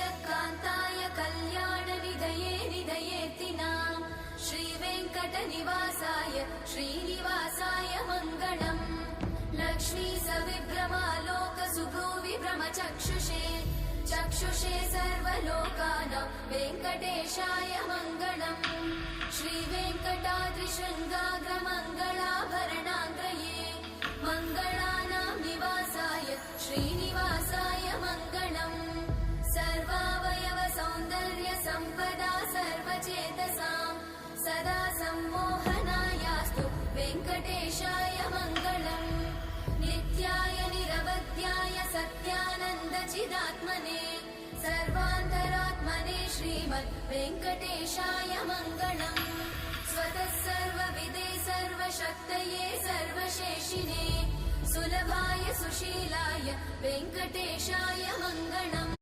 श्रियकान्ताय कल्याणनिधये निधयेतिनाम् श्रीवेङ्कटनिवासाय श्रीनिवासाय मङ्गलम् लक्ष्मी सविभ्रमालोकसुभ्रूविभ्रमचक्षुषे चक्षुषे सर्वलोकानां वेङ्कटेशाय मङ्गलम् श्रीवेङ्कटाद्रिशृङ्गाग्रमङ्गलाभरणाङ्गये मङ्गलानां निवासाय श्रीनिवासाय मङ्गलम् सर्वावयव सौन्दर्य सम्पदा सर्वचेतसां सदा सम्मोहनायास्तु वेङ्कटेशाय मङ्गलम् नित्याय निरवध्याय सत्यानन्दचिदात्मने सर्वान्तरात्मने श्रीमद् वेङ्कटेशाय मङ्गलम् स्वतः सर्वविदे सर्वशक्तये सर्वशेषिने सुलभाय सुशीलाय वेङ्कटेशाय मङ्गलम्।